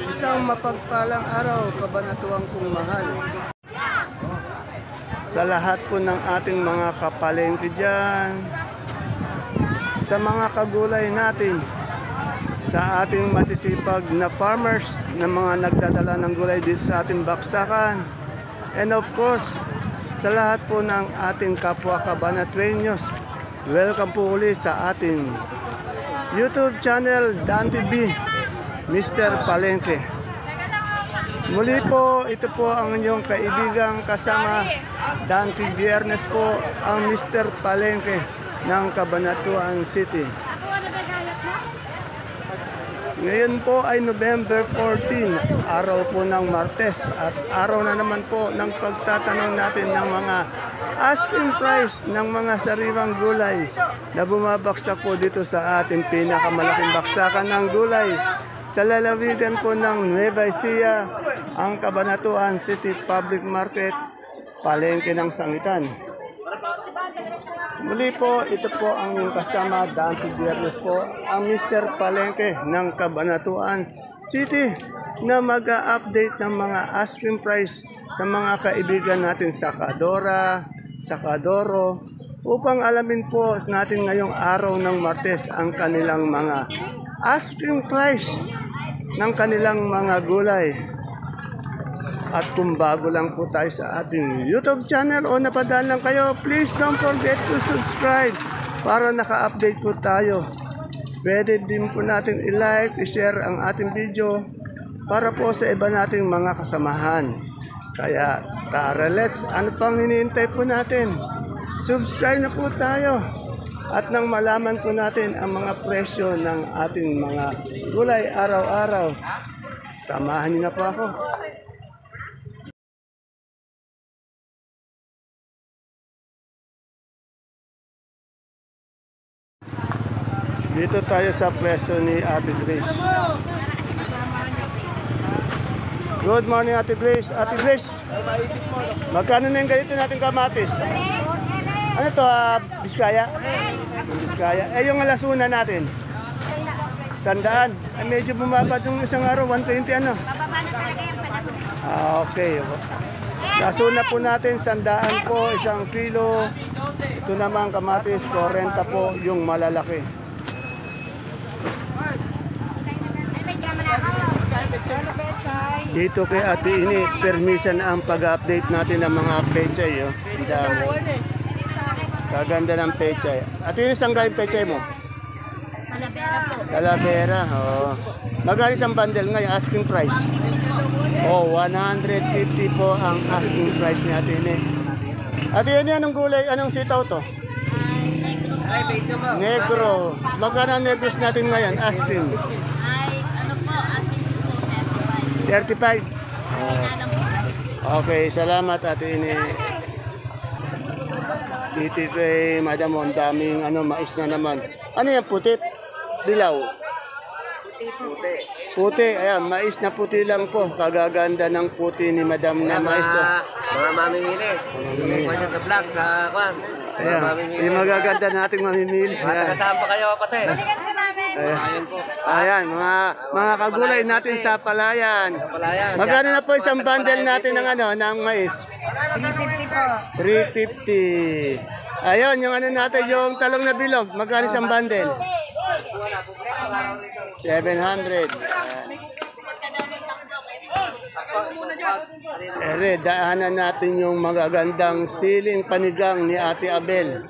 Isang mapagpalang araw, kabanatuang kong mahal. Sa lahat po ng ating mga kapalengke dyan, sa mga kagulay natin, sa ating masisipag na farmers, na mga nagdadala ng gulay dito sa ating baksakan, and of course, sa lahat po ng ating kapwa kabanatuenyos, welcome po ulit sa ating YouTube channel, Dan TV, Mr. Palengke. Muli po, ito po ang inyong kaibigang kasama, Dante Viernes po, ang Mr. Palengke ng Cabanatuan City. Ngayon po ay November 14, araw po ng Martes, at araw na naman po ng pagtatanong natin ng mga asking price ng mga sariwang gulay na bumabaksak po dito sa ating pinakamalaking baksakan ng gulay sa lalawigan po ng Nueva Ecija, ang Cabanatuan City Public Market, palengke ng sangitan. Muli po, ito po ang kasama, Dante Viernes po, ang Mr. Palengke ng Cabanatuan City na mag-a-update ng mga asking price ng mga kaibigan natin sa Kadora, sa Kadoro, upang alamin po natin ngayong araw ng Martes ang kanilang mga asking price ng kanilang mga gulay. At kung bago lang po tayo sa ating YouTube channel o napadaan lang kayo, please don't forget to subscribe para naka-update po tayo. Pwede din po natin i-like, i-share ang ating video para po sa iba nating mga kasamahan. Kaya tara, ano pang hinihintay po natin? Subscribe na po tayo. At nang malaman po natin ang mga presyo ng ating mga gulay araw-araw, samahan niyo na po ako. Dito tayo sa pwesto ni Ate Grace. Good morning, Ate Grace. Ate Grace, magkano na yung ganito natin kamatis? Ano to, Biskaya? Biskaya. Eh, yung alasuna natin? 100. Ay, medyo bumaba yung isang araw, 120 ano? Bababa na talaga yung panahon. Okay. Lasuna po natin, 100 po, 1 kilo. Ito naman kamatis, 40 po yung malalaki. Dito kay Ate Ini, permisan ang pag-update natin ng mga pechay. Oh. Kaganda ng pechay. Ate Ini, saan galing pechay mo? Talavera po. Talavera, oh. Magkano isang bundle ngayon, asking price? Oh, 150 po ang asking price ni Ate Ini. Ate Ini, anong gulay, anong sitaw to? Negro. Negro. Magkano ang negros natin ngayon, asking? Ay, ano po, asking po, 35. 35. Okay, salamat Ate Ini. Dito kay Madam, ang daming mais na naman. Ano yan, puti? Dilaw? Puti. Puti, ayan, mais na puti lang po. Kagaganda ng puti ni Madam na mais. Mga mamimili. Hindi pa niya sa vlog, sa kwan. Ayan, yung magaganda nating mamimili. Ayan. Kasama pa kayo, kapatid. Balikan po namin. Ayan, mga kagulay natin sa Palayan. Palayan. Magkano na po isang bundle natin ng mais? 350 po. 350. Ayun, yung natin, yung talong na bilog. Magkano isang bundle? 700. Ere, daanan natin yung magagandang siling panigang ni Ate Abel.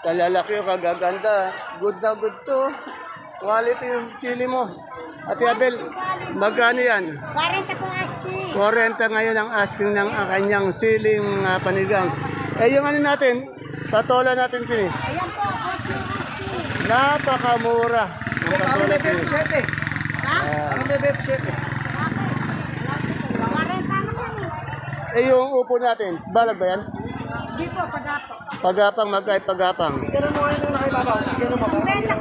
Sa lalaki yung kagaganda. Good na good to. Quality yung sili mo. Ate Abel, magkano yan? 40 po asking. 40 ngayon ang asking ng kanyang siling panigang. Eh yung natin, patola natin tinis. Ayan po, 8 asking. Napakamura. Ang patola tinis. Ano bebe 7? 40 naman eh. Eh yung upo natin, balag ba yan? Hindi po, pag-apo. Pagapang, magkay pagapang. Benta ko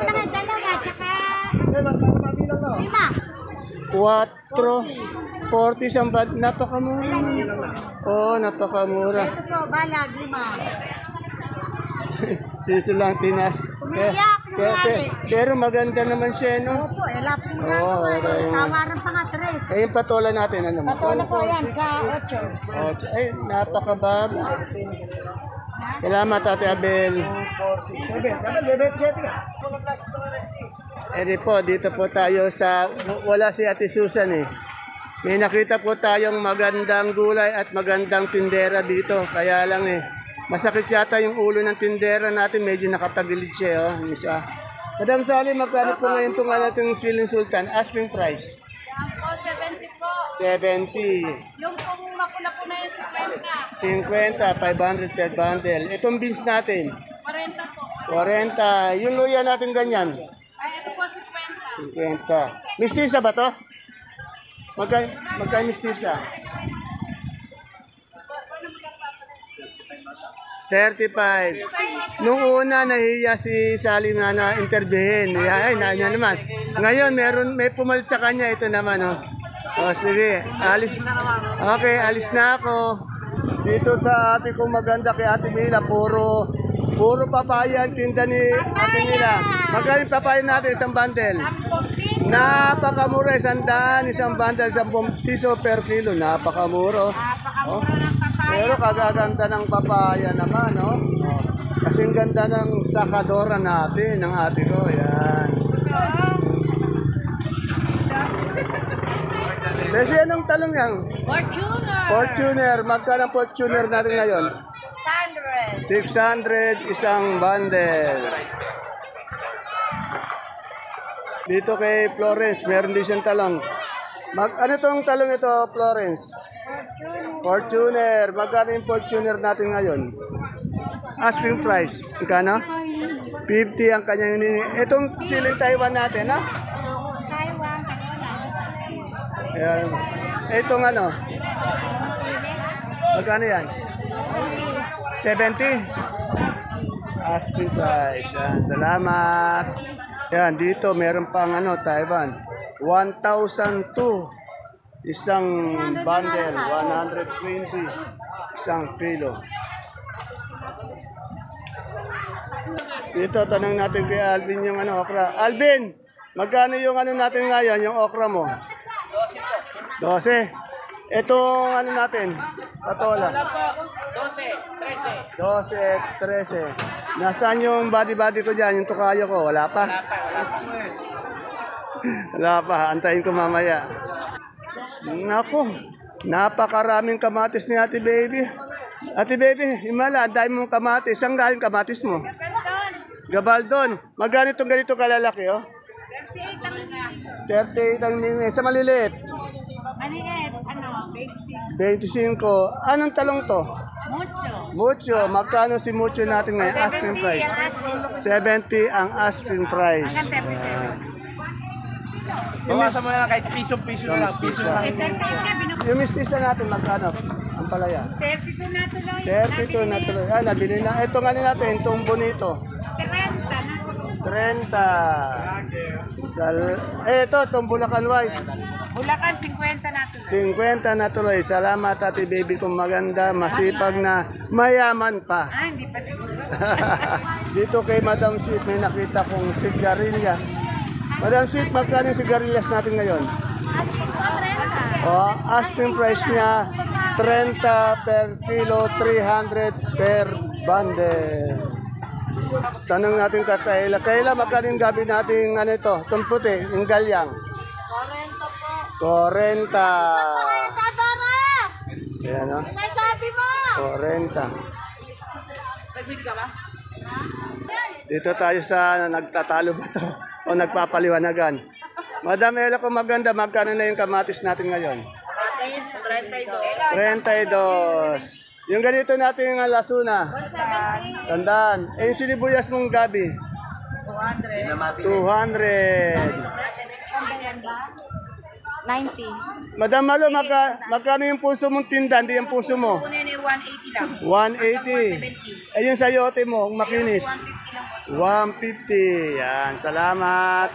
lang ang dalawa, tsaka 5. 4, 40 isang bag. Napakamura. Oo, napakamura. Ito po, balag, 5. Tiso lang tinas. Umiyak Pero maganda naman siya, no? Opo, lapin nga Oo, po. okay. Tawaran pa nga, tres. Eh, yung patola natin, ano mo? Patola po yan sa 8. Oh, ay, napakababa. Salamat, Ate Abel. 467. Dapat bebet 7 ka. Eh po, dito po tayo sa, wala si Ate Susan eh. May nakita po tayong magandang gulay at magandang tindera dito. Kaya lang eh, masakit yata yung ulo ng tindera natin. Medyo nakatagilid siya, oh. Yung isa. Madam Sally, magkano po ngayon itong ating siling sultan? Asking price? Yan po, 70 po. 70. Yung pong makula po na yung 50. 50, 500 per bundle. Itong beans natin, 40 po. 40. Yung luya natin ganyan, Ay, ito po, 50. 50. Mistisa ba to? Magkano mistisa? 35. Nung una, nahiya si Salim na interviewin. Ay, na naman. Ngayon, may pumalit sa kanya. Ito naman, oh. O, sige. Alis. Okay, alis na ako. Dito sa ate kong maganda kay Ate Mila, puro papaya ang tinda ni Ate Mila. Magkano yung papaya natin, isang bundle? Napakamura, 100, isang bundle, 10 piso per kilo. Napakamura. Oh. Pero kagaganda ng papaya naman, no? Oh. Kasing ganda ng sakadora natin, ng ate ko. Yan. Kasi anong talong yan? Fortuner. Fortuner. Magkano ang Fortuner natin ngayon? 600. 600, isang bundle. Dito kay Florence, meron din siyang talong. Ano tong talong ito, Florence? Fortuner. Magkano yung Fortuner natin ngayon? Asking price. Magkano? 50 ang kanyang hinihingi. Itong siling Taiwan natin, ha? Taiwan. Ayan. Itong ano? Magkano yan? 70? Asking price. Yan. Salamat. Yan, dito meron pang ano, Taiwan. 1,002. Isang bundle, 120. Isang kilo. Dito, tanong natin kay Alvin yung ano, okra. Alvin, magkano yung ano natin ngayon, yung okra mo? 12. Itong ano natin, patola. 12, 13. Nasaan yung body ko dyan, yung tukayo ko? Wala pa? Wala pa, antayin ko mamaya. Nako, napakaraming kamatis ni Ate Baby. Ate Baby, himala, ang dami mong kamatis. Saan galing kamatis mo? Gabaldon. Magkano itong ganito kalalaki, oh? 38 ang mingi. Sa maliliit? Maliit, 25. 25. Anong talong to? Mucho. Mucho. Magkano si Mucho natin ngayon? Asking price. 70 ang asking price. Bawasan mo na lang kahit piso-piso na lang. Piso na lang. Yung mistisa natin, magkano? Ang palaya. 32 na tuloy. 32 na tuloy. Ah, nabili na. Ito nga natin, itong bonito. 30. Ito, itong Bulacan White. Bulacan, 50 na tuloy. 50 na tuloy. Salamat, Ate Baby, kung maganda, masipag na, mayaman pa. Ah, hindi pa siguro. Dito kay Madam Sweet, may nakita kong sigarilyas. Madam Sweet, magkano yung sigarilyas natin ngayon? Oh, asking price niya, 30 per kilo, 300 per bundle. Tanong natin ka Kayla. Kayla, magkano yung gabi natin ano ito? Itong puti, yung galyang. 40 po. 40. Ayan o. Sabi mo! 40. Dito tayo sa nagtatalo ba to? O nagpapaliwanagan. Madam Ella, kung maganda, magkano na yung kamatis natin ngayon? 32. Yung ganito natin yung lasuna. Tandaan. Eh, yung sinibuyas mong gabi? 200. 90. Madam Malo, magkano yung puso mong tinda? Hindi yung puso mo? 180 lang. 180. Eh, yung sayote mo, ang makinis? 150. Yan, salamat.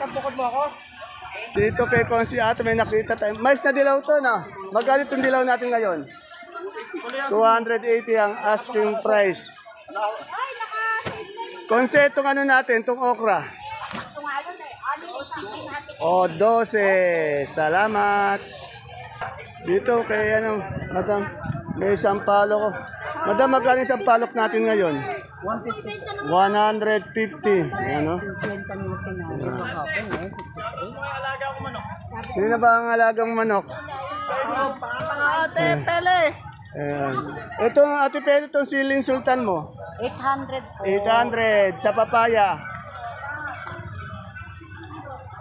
Dito kay Konsi Ato, may nakita tayo. Mais na dilaw to, na. Magkano itong dilaw natin ngayon? 280 ang asking price. Konsi, itong ano natin, itong okra. o 12. Salamat. Dito kay ano, madam, may sampalok ko. Madam, magkano yung sampalok natin ngayon? 150. Ayan, no? Sino na ba ang alagang manok? Ate Pele. Ayan. Ito ang Ate Pele, itong siling sultan mo. 800 po. 800 sa papaya.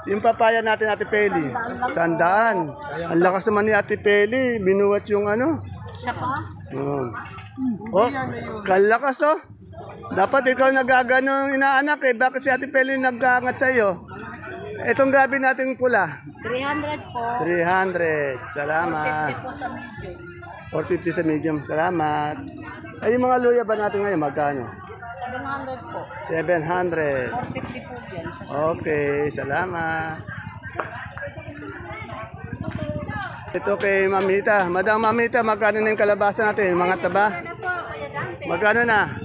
Yung papaya natin, Ate Peli. 100. Ang lakas naman ni Ate Peli. Binuwat yung ano. Isa pa? Oh, kalakas oh. Dapat ikaw nagaganong inaanak eh. Bakit si Ate Peli nag-aangat sa'yo? Itong gabi nating pula. 300 po. 300. Salamat. 50 po sa medium. 450 sa medium. Salamat. Ay, yung mga luya ba natin ngayon? Magkano? 700 po. 700. 450 po yan. Okay, salamat. Ito kay Mamita. Madam Mamita, magkano na yung kalabasa natin? Mga taba? Magkano na?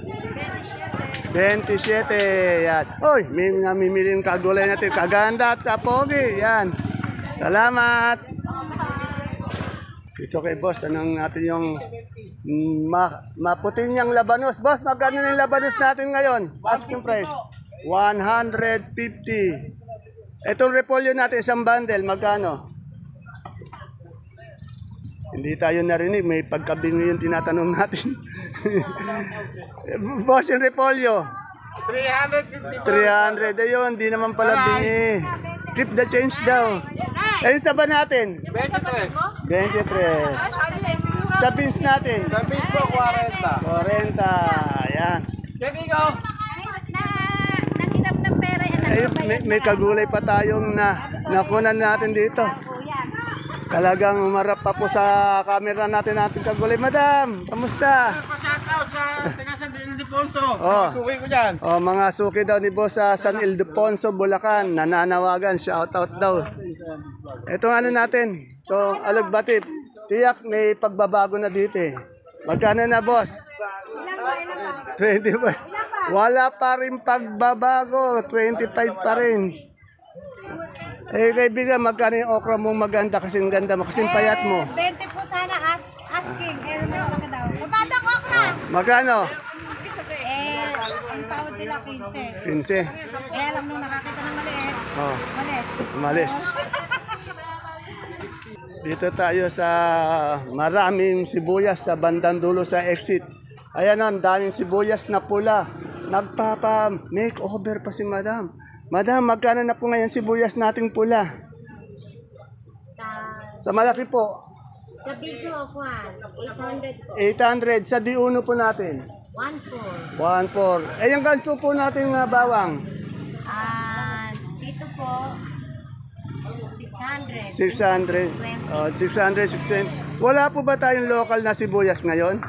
27. Yan. Uy, may namimili yung kagulay natin. Kaganda at kapogi. Yan. Salamat. Ito kay boss, tanong natin yung maputing niyang labanos. Boss, magkano na yung labanos natin ngayon? Asking price. 150. Itong repolyo natin, isang bundle, magkano? Hindi tayo narinig, may pagkabingi yung tinatanong natin. Boss, yung repolyo? 350. 300. Ayun, di naman pala bingi. Keep the change daw. Ayun sa ba natin? 23. 23. Sa beans natin? Sa fish po, 40. 40. Ayan. Kaya ko. Nahinap ng pera yan. Ay, may kagulay pa tayong nakunan natin dito. Talagang umarap pa po sa camera natin ating kagulay. Madam, kamusta? Pa-shoutout sa taga San Ildefonso. Oh. Suwi ko dyan. Oh, mga suki daw ni boss sa San Ildefonso, Bulacan. Nananawagan, shoutout daw. Ito ano natin, ito alagbatip. Tiyak may pagbabago na dito eh. Magkano na boss? 25. Wala pa rin pagbabago, 25 pa rin. Eh kaibigan, magkano yung okra mong maganda kasing ganda mo, kasing payat mo? 20 po sana asking. Eh, naman lang daw. Mabatang okra! Magkano? Ang tawad nila 15. 15. Alam nung nakakita ng maliit. Oh, Malis. umalis. Dito tayo sa maraming sibuyas sa bandang dulo sa exit. Ayan o, ang daming sibuyas na pula. Nagpapa-makeover pa si madam. Madam, magkano na po ngayon sibuyas nating pula? Sa malaki po. Sa video, Juan, 800 po. 800. Sa diuno po natin. 1 1.4. Eh, yung ganso po natin bawang. Dito po, 600. 600. Oh, 600, 600. Wala po ba tayong local na sibuyas ngayon?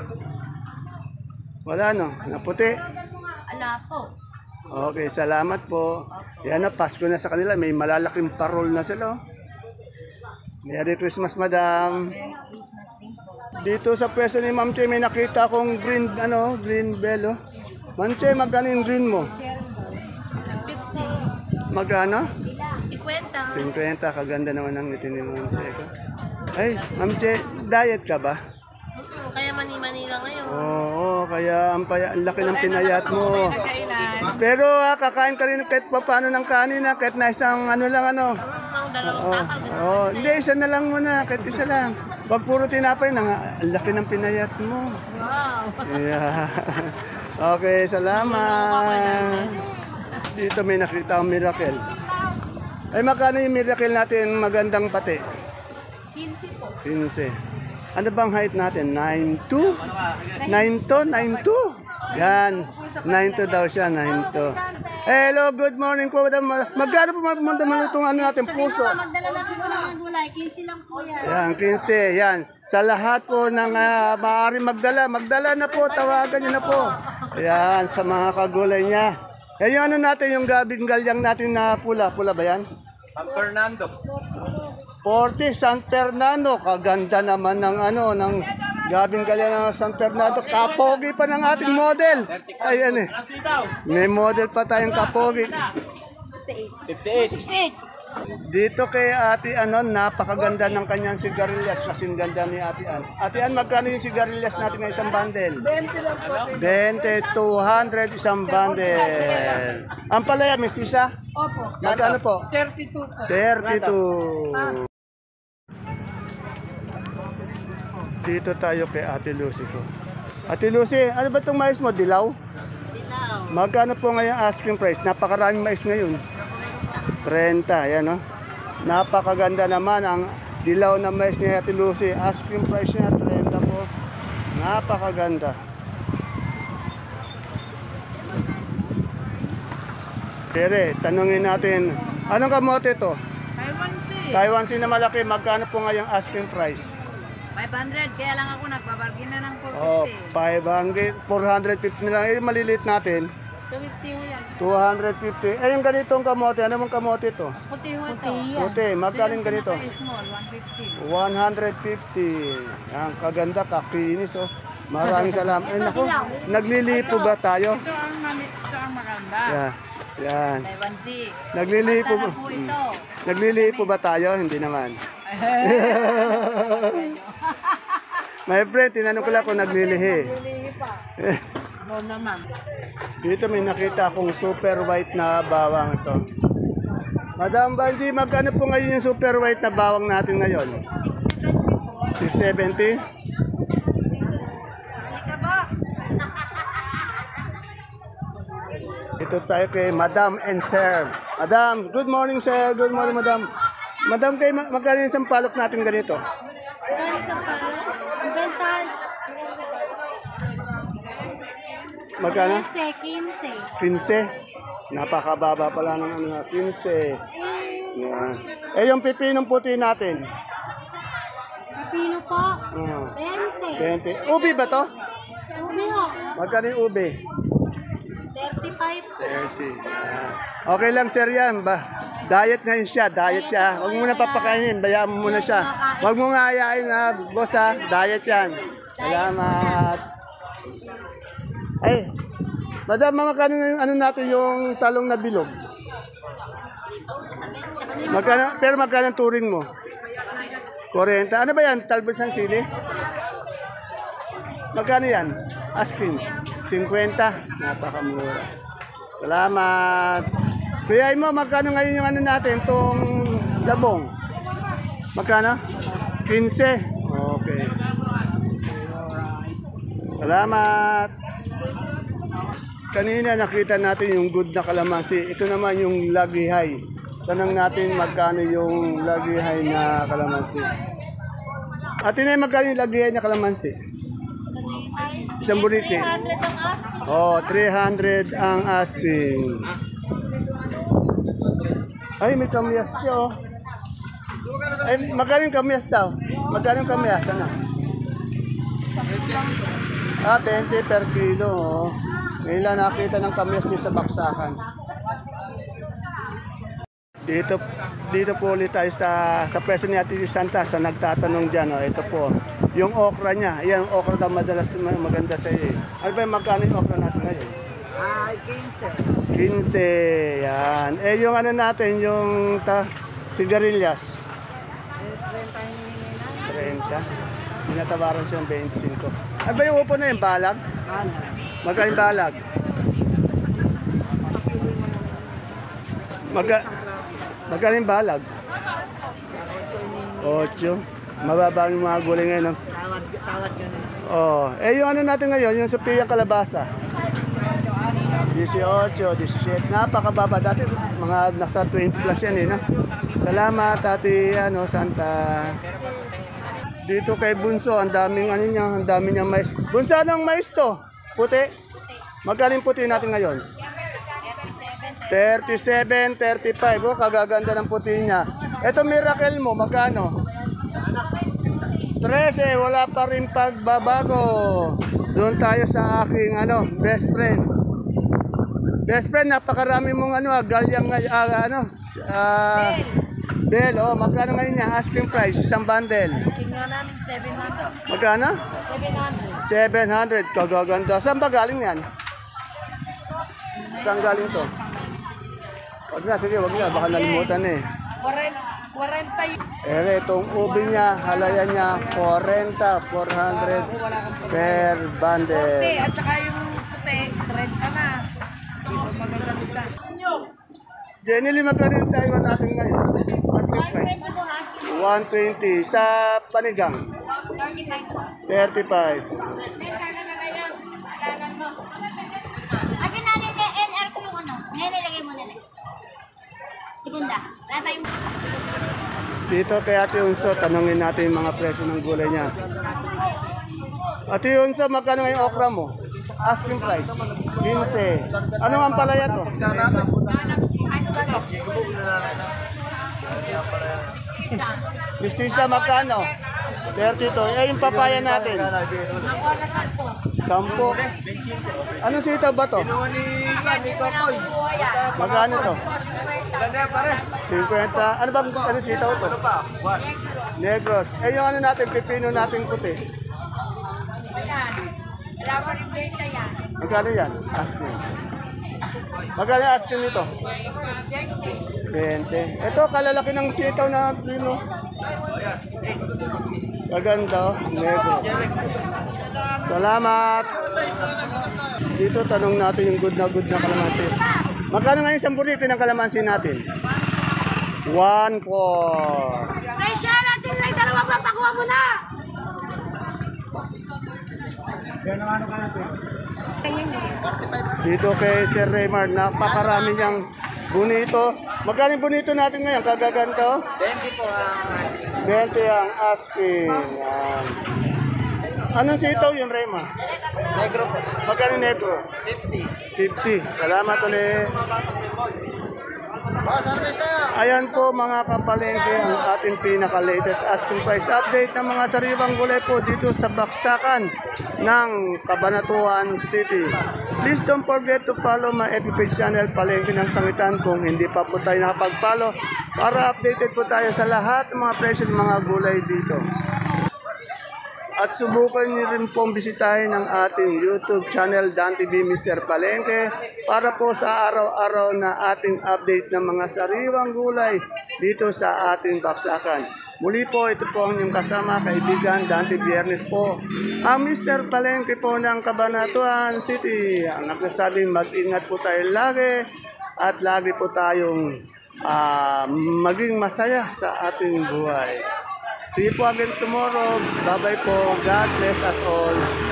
Wala no, naputi. Ala po. Okay, salamat po. Yan na, Pasko na sa kanila. May malalaking parol na sila. Merry Christmas, madam. Christmas din po. Dito sa pwesto ni Ma'am Che, may nakita akong green, green bell, oh. Ma'am Che, magkano yung green mo? 50. Magkano? 50. 50. Kaganda naman ang ngiti ni Ma'am Che. Ay, Ma'am Che, diet ka ba? Kaya mani-mani lang ngayon. Oo, kaya ang laki ng pinayat mo. Pero kakain ka rin kahit paano ng kanin, kahit na isang ano lang ano. Ang dalawang takal. Oh, hindi, isa na lang muna, kahit isa lang. Wag puro tinapay, ang laki ng pinayat mo. Wow. Yeah. Okay, salamat. Dito may nakita akong miracle. Ay, magkano yung miracle natin magandang pati? 15 po. 15. Ano bang height natin? 9'2"? 9'2"? 9'2"? Yan. 9'2" daw siya, 9'2". Hello, good morning po. Magkano po itong ano natin, puso? Magdala natin po ng gulay. 15 lang po yan. Yan, 15. Yan. Sa lahat po ng maaari magdala na po. Tawagan nyo na po. Yan, sa mga kagulay niya. Eh, yung ano natin, yung gabing galyang natin na pula. Pula ba yan? San Fernando. 40, San Fernando. Kaganda naman ng ng gabing galyang ng San Fernando. Kapogi pa ng ating model. Ayan eh. May model pa tayong kapogi. 58. 68. Dito kay Ate Anon, napakaganda ng kanyang sigarilyas. Kasing ganda ni Ate An. Ate An, magkano yung sigarilyas natin na isang bundle? 20 lang po. 20, 200 isang bundle. Ang palaya, Miss Isa? Opo. Magkano po? 32 po. 32. Dito tayo kay Ate Lucy ko. Ate Lucy, ano ba itong mais mo? Dilaw? Dilaw. Magkano po ngayon asking price? Napakaraming mais ngayon. 30, yan o. Napakaganda naman ang dilaw na mais ni Ate Lucy. Asking price niya, 30 po. Napakaganda. Tere, tanungin natin, anong kamote to? Taiwan Sea. Taiwan Sea na malaki, magkano po ngayong asking price? 500. Kaya lang ako nagbabargin na ng 450. Oh, 500, 450 na lang. Eh, maliliit natin. 250 ho yan. 250. Eh, yung ganitong kamote, ano mong kamote to? Puti ho ito. Puti, magkano yung ganito? Small, 150. 150. Yan, kaganda, kakinis oh. Maraming salamat. Eh, naku, naglilipo ba tayo? Ito ang maganda. Yan. Yan. Taiwan Sea. Naglilipo ba? Masarap po ito. Naglilipo ba tayo? Hindi naman. My friend, tinanong ko lang kung naglilihi. Lilihi pa. No naman. Dito may nakita akong super white na bawang ito. Madam Banji, magkano po ngayon yung super white na bawang natin ngayon? 670. Halika ba? Ito tayo kay Madam and Sir. Madam, good morning sir. Good morning Madam. Madam, kay magkano yung sampalok natin ganito? Kaya isang pala. Ang bentan. Magkano? 15. 15. Napakababa pala ng ano, 15. Yan. Eh yung pipinong puti natin. Pino po. 20. 20. Ubi ba to? Umi ho. Magkano yung ubi? 35. 30. Yan. Okay lang sir yan. Diet ngayon siya. Diet siya. Huwag mo na papakainin. Bayaan mo muna siya. Huwag mo nga ayain na boss ha. Diet yan. Salamat. Ay, madam, magkano na yung ano natin yung talong na bilog? Magkano, pero magkano ang turing mo? 40. Ano ba yan? Talbos ng sili? Magkano yan? Asking. 50. Napakamura. Salamat. Kaya mo, magkano ngayon yung ano natin? Itong labong. Magkano? 15. Okay. Salamat. Kanina nakita natin yung good na kalamansi. Ito naman yung lagihay. Tanong natin magkano yung lagihay na kalamansi. At yun ay magkano yung lagihay na kalamansi? Isang buriti. 300 ang asking. Oh, 300 ang asking. Ay, may kamyas siya oh. Ay, magkano yung kamyas daw? Magkano yung kamyas? Ano? 20 per kilo oh. Ngayon lang nakita ng kamyas niya sa baksakan. Dito po ulit tayo sa pwesto ni Ate Santa sa nagtatanong dyan. Oh. Ito po, yung okra niya. Yan, okra daw madalas maganda sa iyo. Ano ba yung magkano yung okra natin ngayon? 15. 15, yan. Eh yung ano natin, yung sigarilyas. 30. Pinatabaran siyang 25. Ano ba yung upo na yung balag? Magkano yung balag? Magkano yung balag? 8. Mababa yung mga gulay ngayon. No? Tawad ka na. Oh, eh yung ano natin ngayon, yung supiyang kalabasa. 18, 17. Napakababa. Dati mga nasa 20 plus yan eh. No? Salamat, Ate Santa. Dito kay Bunso, ang daming ano niya, ang daming niya mais. Bunso, anong mais to? Puti? Magkano yung puti natin ngayon? 37, 35. Oh, kagaganda ng puti niya. Ito miracle mo, magkano? 13, wala pa rin pagbabago. Doon tayo sa aking best friend. Best friend, napakarami mong galyang Bell, oh, magkano ngayon niya? Asking price, isang bundle. Asking nga namin 700. Magkano? 700. 700, kagaganda. Saan ba galing yan? Saan galing to? Wag na, sige, wag na. Baka nalimutan eh. Ere, itong ubi niya, halayan niya, 400 per bundle. At saka yung puti, 30 na. Magaganda. Jenny, magkano yung Taiwan natin ngayon? Asking price. 120 sa panigang. 35. Kasi natin kay NRQ yung ano, nilagay mo nila. Segunda. Wala tayong... Dito kay Ate Unso, tanungin natin yung mga presyo ng gulay niya. Ate Unso, magkano ngayon okra mo? Asking price. 15. Ano ang palaya to? Mistisa, magkano? 32. Eh, yung papaya natin. 10. Anong sitaw ba to? Magkano to? 50. Ano ba ano sitaw to? Negros. Eh, yung ano natin, pipino natin puti. Magkano yan? Asking. Magkano yung asking nito? 20. Ito, kalalaki ng sitaw na pino. Maganda, negro. Salamat. Dito, tanong natin yung good na kalamansi. Magkano nga yung samburito ng kalamansi natin? 1.4. Presya natin lang, dalawa pa, pakuha mo na. Dito kay Sir Raymar, napakarami niyang bonito. Magkano yung bonito natin ngayon? Kagaganto? 20 po ang asking. 20 ang asking. Yan. Anong sitaw yun, Raymar? Negro po. Magkano yung negro? 50. 50. Salamat ulit. Ayan po mga kapalengke ang ating pinaka-latest asking price update ng mga sariwang gulay po dito sa Baksakan ng Cabanatuan City. Please don't forget to follow my FB page channel Palengke ng Sangitan kung hindi pa po tayo nakapag-follow para updated po tayo sa lahat ng mga presyo ng mga gulay dito. At subukan niyo rin pong bisitahin ang ating YouTube channel Dan TV Mr. Palengke para po sa araw-araw na ating update ng mga sariwang gulay dito sa ating baksakan. Muli po, ito po ang inyong kasama, kaibigan, Dante Biernes po. Ang Mr. Palengke po ng Cabanatuan City. Ang nagsasabing mag-ingat po tayo lagi at lagi po tayong maging masaya sa ating buhay. See you po again tomorrow. Bye-bye po. God bless us all.